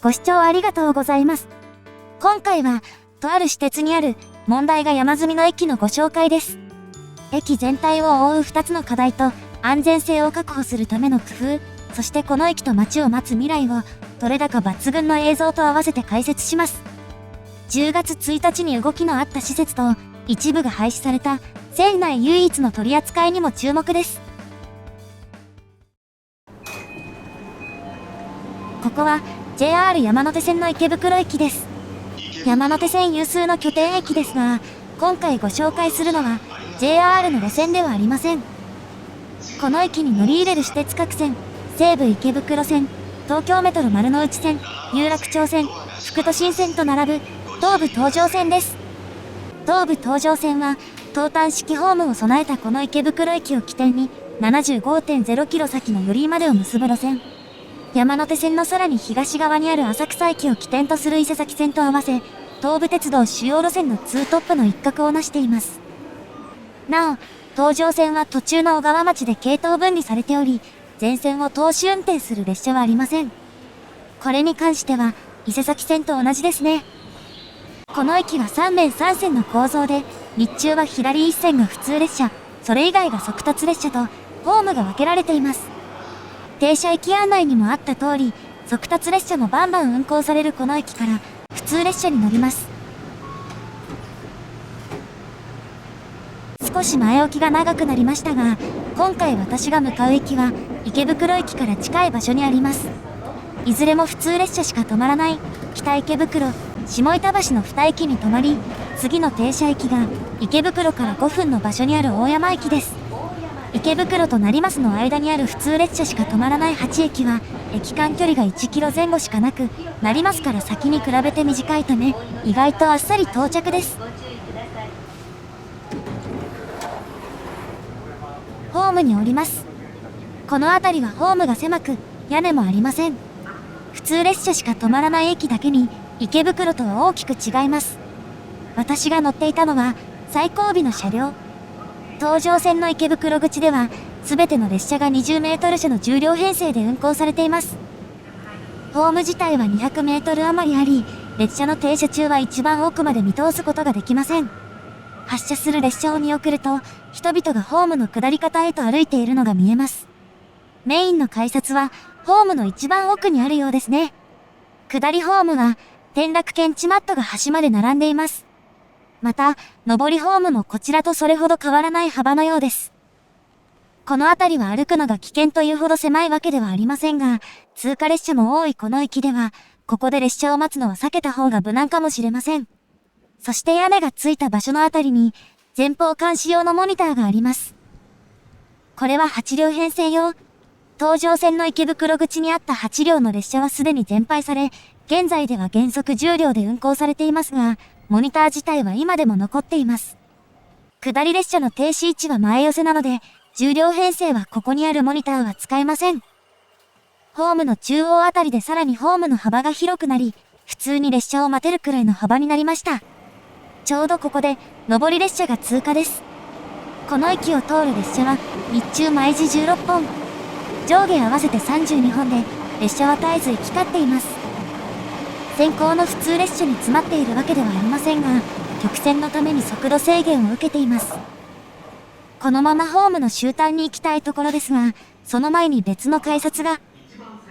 ご視聴ありがとうございます。今回は、とある私鉄にある問題が山積みの駅のご紹介です。駅全体を覆う2つの課題と安全性を確保するための工夫、そしてこの駅と街を待つ未来を、取れ高抜群の映像と合わせて解説します。10月1日に動きのあった施設と、一部が廃止された、線内唯一の取り扱いにも注目です。ここは、JR 山手線の池袋駅です。山手線有数の拠点駅ですが、今回ご紹介するのは、JR の路線ではありません。この駅に乗り入れる私鉄各線、西武池袋線、東京メトロ丸の内線、有楽町線、副都心線と並ぶ、東武東上線です。東武東上線は、東端式ホームを備えたこの池袋駅を起点に、75.0 キロ先の寄居までを結ぶ路線。山手線のさらに東側にある浅草駅を起点とする伊勢崎線と合わせ、東武鉄道主要路線のツートップの一角を成しています。なお、東上線は途中の小川町で系統分離されており、全線を通し運転する列車はありません。これに関しては、伊勢崎線と同じですね。この駅は3面3線の構造で、日中は左1線が普通列車、それ以外が速達列車と、ホームが分けられています。停車駅案内にもあった通り、速達列車もバンバン運行されるこの駅から、普通列車に乗ります。少し前置きが長くなりましたが、今回私が向かう駅は、池袋駅から近い場所にあります。いずれも普通列車しか止まらない、北池袋、下板橋の2駅に止まり、次の停車駅が、池袋から5分の場所にある大山駅です。池袋と成増の間にある普通列車しか止まらない8駅は、駅間距離が1キロ前後しかなく、成増から先に比べて短いため、意外とあっさり到着です。ホームに降ります。この辺りはホームが狭く、屋根もありません。普通列車しか止まらない駅だけに、池袋とは大きく違います。私が乗っていたのは、最後尾の車両。東上線の池袋口では、すべての列車が20メートル車の重量編成で運行されています。ホーム自体は200メートル余りあり、列車の停車中は一番奥まで見通すことができません。発車する列車を見送ると、人々がホームの下り方へと歩いているのが見えます。メインの改札は、ホームの一番奥にあるようですね。下りホームは、転落検知マットが端まで並んでいます。また、上りホームもこちらとそれほど変わらない幅のようです。この辺りは歩くのが危険というほど狭いわけではありませんが、通過列車も多いこの駅では、ここで列車を待つのは避けた方が無難かもしれません。そして屋根がついた場所のあたりに、前方監視用のモニターがあります。これは8両編成用。東上線の池袋口にあった8両の列車はすでに全廃され、現在では原則10両で運行されていますが、モニター自体は今でも残っています。下り列車の停止位置は前寄せなので、10両編成はここにあるモニターは使えません。ホームの中央あたりでさらにホームの幅が広くなり、普通に列車を待てるくらいの幅になりました。ちょうどここで、上り列車が通過です。この駅を通る列車は、日中毎時16本。上下合わせて32本で、列車は絶えず行き交っています。先行の普通列車に詰まっているわけではありませんが、曲線のために速度制限を受けています。このままホームの終端に行きたいところですが、その前に別の改札が、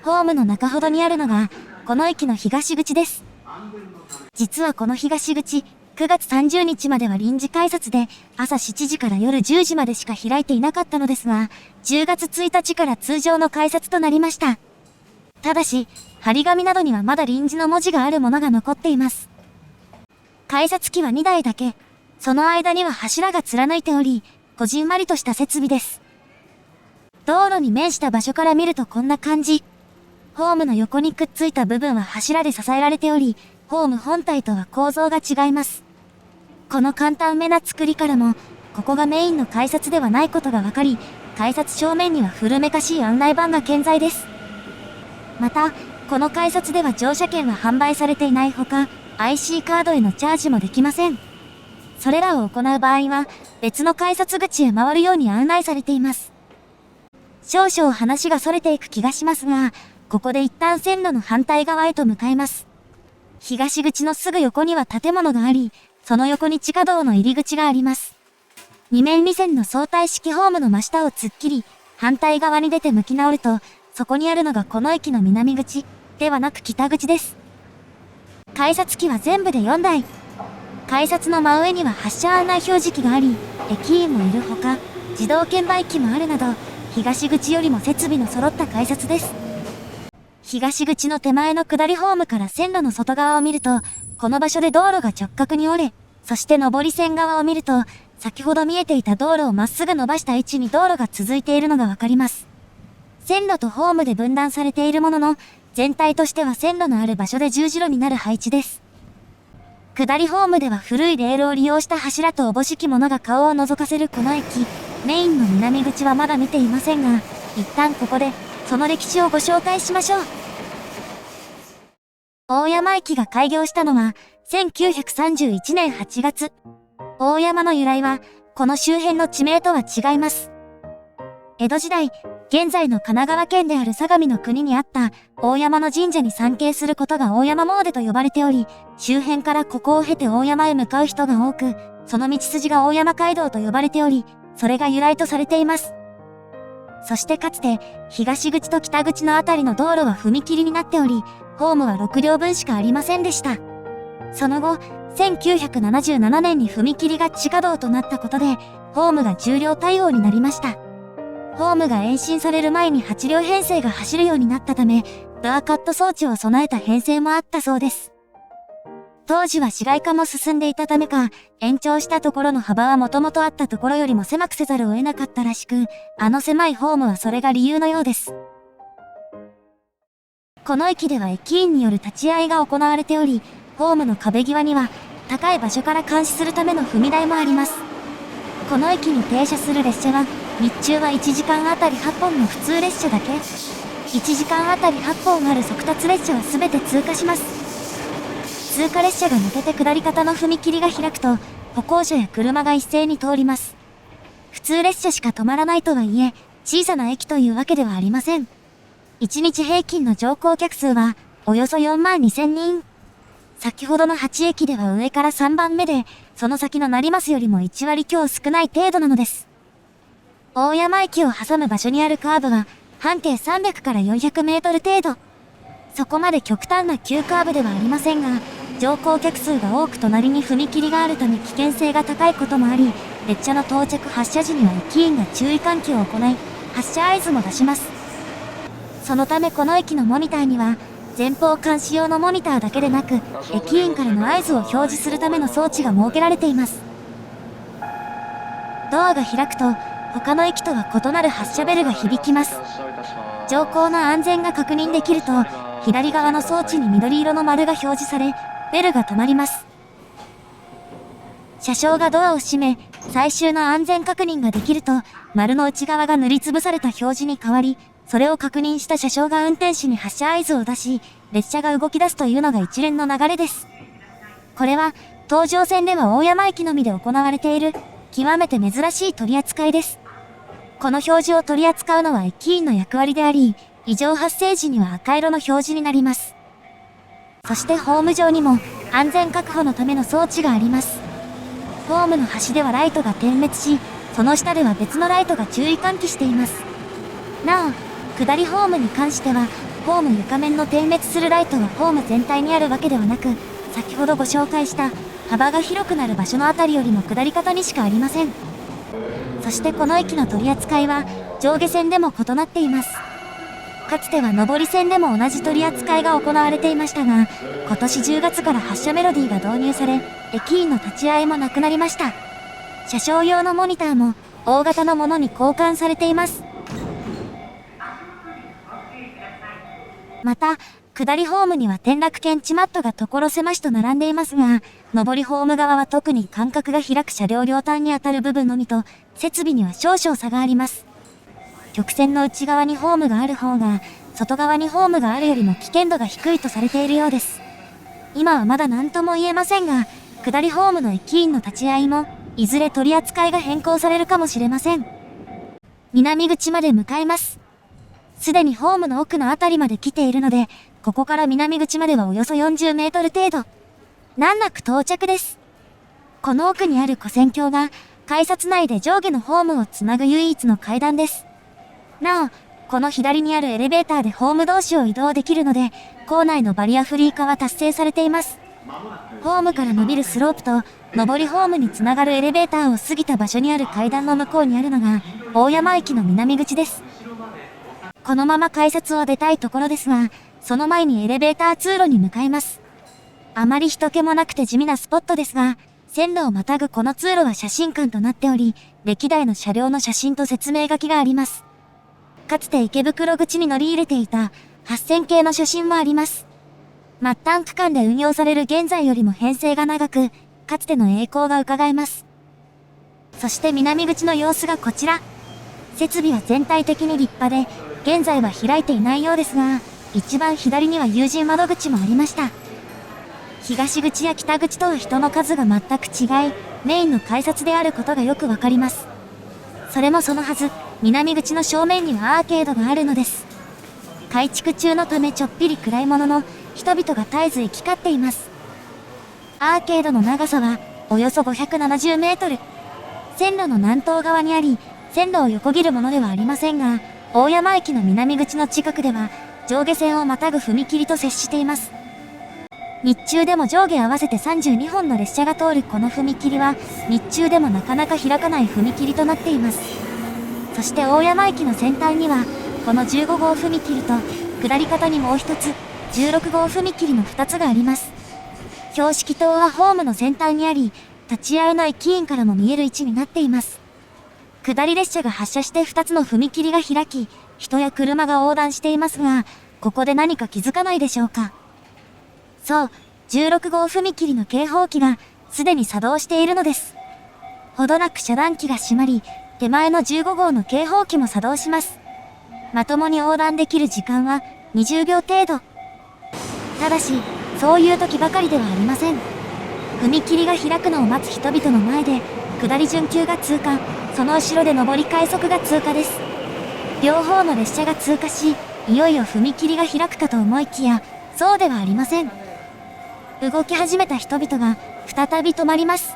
ホームの中ほどにあるのが、この駅の東口です。実はこの東口、9月30日までは臨時改札で、朝7時から夜10時までしか開いていなかったのですが、10月1日から通常の改札となりました。ただし、張り紙などにはまだ臨時の文字があるものが残っています。改札機は2台だけ、その間には柱が貫いており、こじんまりとした設備です。道路に面した場所から見るとこんな感じ。ホームの横にくっついた部分は柱で支えられており、ホーム本体とは構造が違います。この簡単めな作りからも、ここがメインの改札ではないことがわかり、改札正面には古めかしい案内板が健在です。また、この改札では乗車券は販売されていないほか、IC カードへのチャージもできません。それらを行う場合は、別の改札口へ回るように案内されています。少々話が逸れていく気がしますが、ここで一旦線路の反対側へと向かいます。東口のすぐ横には建物があり、その横に地下道の入り口があります。二面二線の相対式ホームの真下を突っ切り、反対側に出て向き直ると、そこにあるのがこの駅の南口、ではなく北口です。改札機は全部で4台。改札の真上には発車案内表示器があり、駅員もいるほか、自動券売機もあるなど、東口よりも設備の揃った改札です。東口の手前の下りホームから線路の外側を見ると、この場所で道路が直角に折れ、そして上り線側を見ると、先ほど見えていた道路をまっすぐ伸ばした位置に道路が続いているのがわかります。線路とホームで分断されているものの、全体としては線路のある場所で十字路になる配置です。下りホームでは古いレールを利用した柱とおぼしきものが顔を覗かせるこの駅、メインの南口はまだ見ていませんが、一旦ここで、その歴史をご紹介しましょう。大山駅が開業したのは、1931年8月。大山の由来は、この周辺の地名とは違います。江戸時代、現在の神奈川県である相模の国にあった大山の神社に参詣することが大山詣と呼ばれており、周辺からここを経て大山へ向かう人が多く、その道筋が大山街道と呼ばれており、それが由来とされています。そしてかつて、東口と北口のあたりの道路は踏切になっており、ホームは6両分しかありませんでした。その後、1977年に踏切が地下道となったことで、ホームが10両対応になりました。ホームが延伸される前に8両編成が走るようになったため、ドアカット装置を備えた編成もあったそうです。当時は市街化も進んでいたためか、延長したところの幅はもともとあったところよりも狭くせざるを得なかったらしく、あの狭いホームはそれが理由のようです。この駅では駅員による立ち会いが行われており、ホームの壁際には高い場所から監視するための踏み台もあります。この駅に停車する列車は、日中は1時間あたり8本の普通列車だけ。1時間あたり8本ある速達列車は全て通過します。通過列車が抜けて下り方の踏切が開くと、歩行者や車が一斉に通ります。普通列車しか止まらないとはいえ、小さな駅というわけではありません。1日平均の乗降客数は、およそ42,000人。先ほどの8駅では上から3番目で、その先の成増よりも1割強少ない程度なのです。大山駅を挟む場所にあるカーブは、半径300から400メートル程度。そこまで極端な急カーブではありませんが、乗降客数が多く隣に踏切があるため危険性が高いこともあり、列車の到着発車時には駅員が注意喚起を行い、発車合図も出します。そのためこの駅のモニターには、前方監視用のモニターだけでなく、駅員からの合図を表示するための装置が設けられています。ドアが開くと、他の駅とは異なる発車ベルが響きます。乗降の安全が確認できると、左側の装置に緑色の丸が表示され、ベルが止まります。車掌がドアを閉め、最終の安全確認ができると、丸の内側が塗りつぶされた表示に変わり、それを確認した車掌が運転手に発車合図を出し、列車が動き出すというのが一連の流れです。これは、東上線では大山駅のみで行われている、極めて珍しい取り扱いです。この表示を取り扱うのは駅員の役割であり、異常発生時には赤色の表示になります。そしてホーム上にも安全確保のための装置があります。ホームの端ではライトが点滅し、その下では別のライトが注意喚起しています。なお、下りホームに関しては、ホーム床面の点滅するライトはホーム全体にあるわけではなく、先ほどご紹介した幅が広くなる場所のあたりよりも下り方にしかありません。そしてこの駅の取り扱いは上下線でも異なっています。かつては上り線でも同じ取り扱いが行われていましたが、今年10月から発車メロディーが導入され、駅員の立ち会いもなくなりました。車掌用のモニターも大型のものに交換されています。また、下りホームには転落検知マットが所狭しと並んでいますが、上りホーム側は特に間隔が開く車両両端にあたる部分のみと、設備には少々差があります。曲線の内側にホームがある方が、外側にホームがあるよりも危険度が低いとされているようです。今はまだ何とも言えませんが、下りホームの駅員の立ち会いも、いずれ取り扱いが変更されるかもしれません。南口まで向かいます。すでにホームの奥のあたりまで来ているので、ここから南口まではおよそ40メートル程度。難なく到着です。この奥にある跨線橋が、改札内で上下のホームをつなぐ唯一の階段です。なお、この左にあるエレベーターでホーム同士を移動できるので、構内のバリアフリー化は達成されています。ホームから伸びるスロープと、上りホームにつながるエレベーターを過ぎた場所にある階段の向こうにあるのが、大山駅の南口です。このまま改札を出たいところですが、その前にエレベーター通路に向かいます。あまり人気もなくて地味なスポットですが、線路をまたぐこの通路は写真館となっており、歴代の車両の写真と説明書きがあります。かつて池袋口に乗り入れていた8000系の写真もあります。末端区間で運用される現在よりも編成が長く、かつての栄光が伺えます。そして南口の様子がこちら。設備は全体的に立派で、現在は開いていないようですが、一番左には有人窓口もありました。東口や北口とは人の数が全く違い、メインの改札であることがよくわかります。それもそのはず、南口の正面にはアーケードがあるのです。改築中のためちょっぴり暗いものの、人々が絶えず行き交っています。アーケードの長さは、およそ570メートル。線路の南東側にあり、線路を横切るものではありませんが、大山駅の南口の近くでは、上下線をまたぐ踏切と接しています。日中でも上下合わせて32本の列車が通るこの踏切は、日中でもなかなか開かない踏切となっています。そして大山駅の先端には、この15号踏切と、下り方にもう一つ、16号踏切の2つがあります。標識灯はホームの先端にあり、立ち会いの駅員からも見える位置になっています。下り列車が発車して2つの踏切が開き、人や車が横断していますが、ここで何か気づかないでしょうか。そう、16号踏切の警報器がすでに作動しているのです。ほどなく遮断機が閉まり、手前の15号の警報器も作動します。まともに横断できる時間は20秒程度。ただし、そういう時ばかりではありません。踏切が開くのを待つ人々の前で、下り準急が通過、その後ろで上り快速が通過です。両方の列車が通過し、いよいよ踏切が開くかと思いきや、そうではありません。動き始めた人々が再び止まります。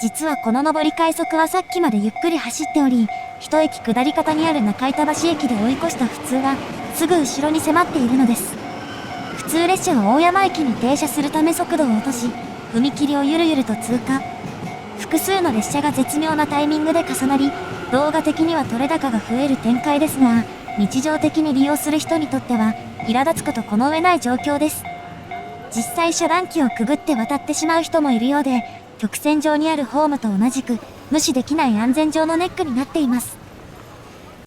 実はこの上り快速はさっきまでゆっくり走っており、一駅下り方にある中板橋駅で追い越した普通がすぐ後ろに迫っているのです。普通列車は大山駅に停車するため速度を落とし、踏切をゆるゆると通過。複数の列車が絶妙なタイミングで重なり、動画的には撮れ高が増える展開ですが、日常的に利用する人にとっては、苛立つことこの上ない状況です。実際遮断機をくぐって渡ってしまう人もいるようで、曲線上にあるホームと同じく、無視できない安全上のネックになっています。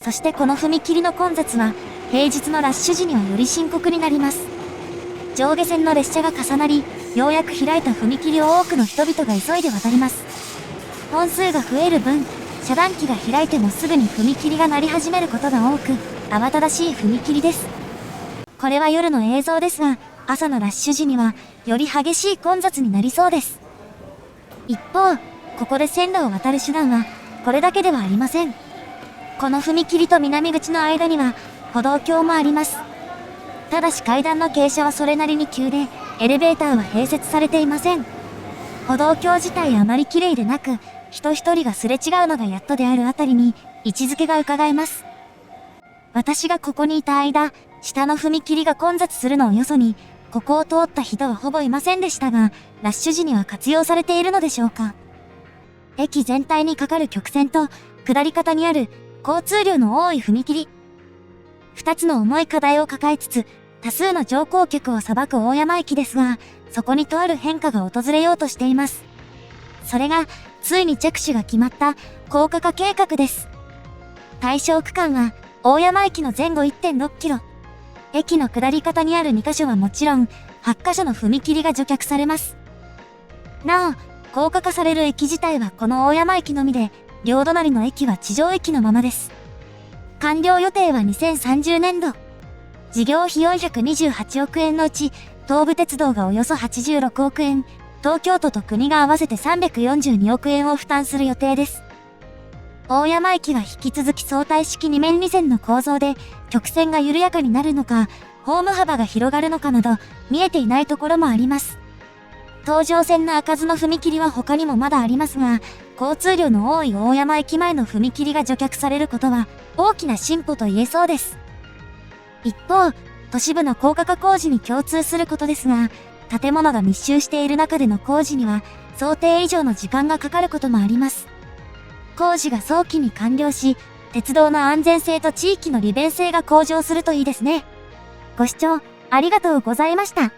そしてこの踏切の混雑は、平日のラッシュ時にはより深刻になります。上下線の列車が重なり、ようやく開いた踏切を多くの人々が急いで渡ります。本数が増える分、遮断機が開いてもすぐに踏切が鳴り始めることが多く、慌ただしい踏切です。これは夜の映像ですが、朝のラッシュ時には、より激しい混雑になりそうです。一方、ここで線路を渡る手段は、これだけではありません。この踏切と南口の間には、歩道橋もあります。ただし階段の傾斜はそれなりに急で、エレベーターは併設されていません。歩道橋自体あまり綺麗でなく、人一人がすれ違うのがやっとであるあたりに、位置づけが伺えます。私がここにいた間、下の踏切が混雑するのをよそに、ここを通った人はほぼいませんでしたが、ラッシュ時には活用されているのでしょうか。駅全体にかかる曲線と、下り方にある交通量の多い踏切。二つの重い課題を抱えつつ、多数の乗降客を裁く大山駅ですが、そこにとある変化が訪れようとしています。それが、ついに着手が決まった高架化計画です。対象区間は、大山駅の前後 1.6 キロ。駅の下り方にある2カ所はもちろん、8カ所の踏切が除却されます。なお、高架化される駅自体はこの大山駅のみで、両隣の駅は地上駅のままです。完了予定は2030年度。事業費428億円のうち、東武鉄道がおよそ86億円、東京都と国が合わせて342億円を負担する予定です。大山駅が引き続き相対式二面二線の構造で曲線が緩やかになるのか、ホーム幅が広がるのかなど見えていないところもあります。東上線の開かずの踏切は他にもまだありますが、交通量の多い大山駅前の踏切が除却されることは大きな進歩と言えそうです。一方、都市部の高架化工事に共通することですが、建物が密集している中での工事には想定以上の時間がかかることもあります。工事が早期に完了し、鉄道の安全性と地域の利便性が向上するといいですね。ご視聴ありがとうございました。